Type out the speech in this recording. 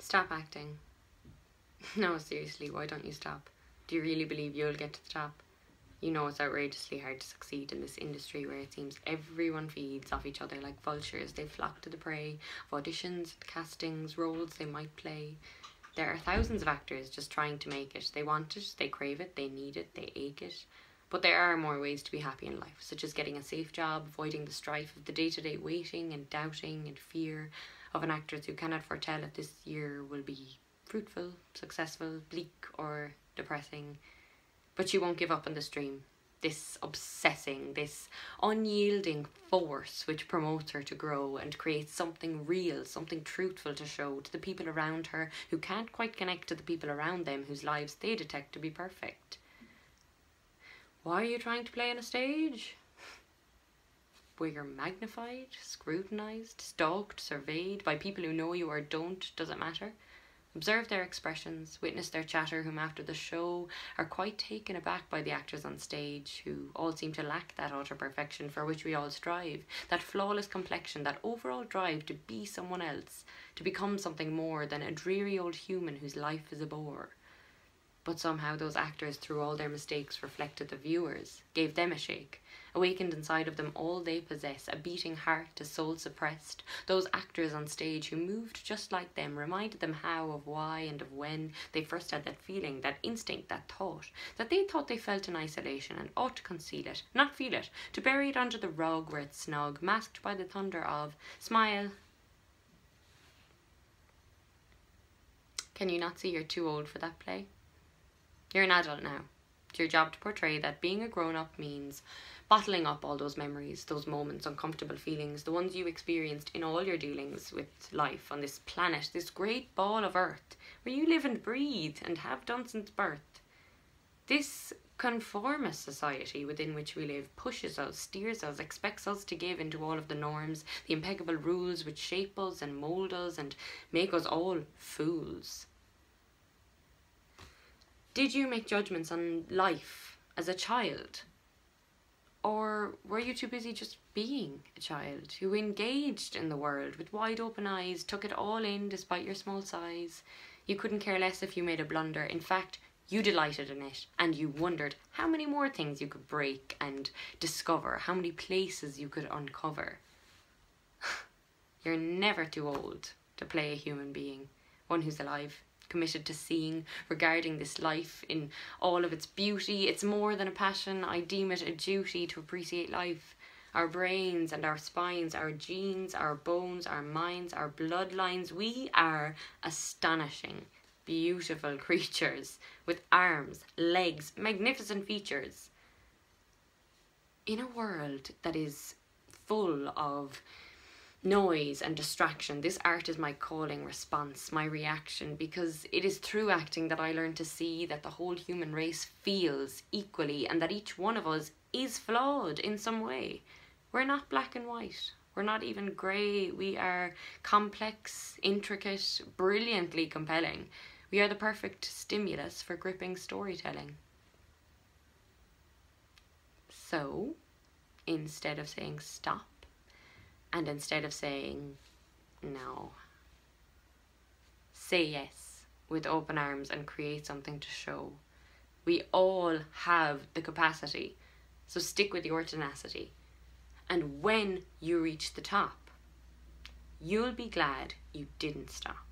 Stop acting. No, seriously, why don't you stop? Do you really believe you'll get to the top? You know it's outrageously hard to succeed in this industry where it seems everyone feeds off each other like vultures. They flock to the prey of auditions, castings, roles they might play. There are thousands of actors just trying to make it. They want it, they crave it, they need it, they ache it. But there are more ways to be happy in life, such as getting a safe job, avoiding the strife of the day-to-day waiting and doubting and fear of an actress who cannot foretell if this year will be fruitful, successful, bleak or depressing. But she won't give up on this dream, this obsessing, this unyielding force which promotes her to grow and creates something real, something truthful to show to the people around her who can't quite connect to the people around them whose lives they detect to be perfect. Why are you trying to play on a stage? Where you're magnified, scrutinised, stalked, surveyed by people who know you or don't, does it matter? Observe their expressions, witness their chatter, whom after the show are quite taken aback by the actors on stage, who all seem to lack that utter perfection for which we all strive, that flawless complexion, that overall drive to be someone else, to become something more than a dreary old human whose life is a bore. But somehow those actors, through all their mistakes, reflected the viewers, gave them a shake, awakened inside of them all they possess, a beating heart, a soul suppressed. Those actors on stage who moved just like them, reminded them how, of why and of when they first had that feeling, that instinct, that thought, that they thought they felt in isolation and ought to conceal it, not feel it, to bury it under the rug where it's snug, masked by the thunder of, smile. Can you not see you're too old for that play? You're an adult now. It's your job to portray that being a grown-up means bottling up all those memories, those moments, uncomfortable feelings, the ones you experienced in all your dealings with life on this planet, this great ball of earth, where you live and breathe and have done since birth. This conformist society within which we live pushes us, steers us, expects us to give into all of the norms, the impeccable rules which shape us and mould us and make us all fools. Did you make judgments on life as a child? Or were you too busy just being a child who engaged in the world with wide open eyes, took it all in despite your small size? You couldn't care less if you made a blunder. In fact, you delighted in it and you wondered how many more things you could break and discover, how many places you could uncover. You're never too old to play a human being, one who's alive, committed to seeing, regarding this life in all of its beauty. It's more than a passion. I deem it a duty to appreciate life. Our brains and our spines, our genes, our bones, our minds, our bloodlines. We are astonishing, beautiful creatures with arms, legs, magnificent features. In a world that is full of noise and distraction, this art is my calling response, my reaction, because it is through acting that I learn to see that the whole human race feels equally and that each one of us is flawed in some way. We're not black and white. We're not even grey. We are complex, intricate, brilliantly compelling. We are the perfect stimulus for gripping storytelling. So, instead of saying stop, and instead of saying no, say yes with open arms and create something to show. We all have the capacity, so stick with your tenacity. And when you reach the top, you'll be glad you didn't stop.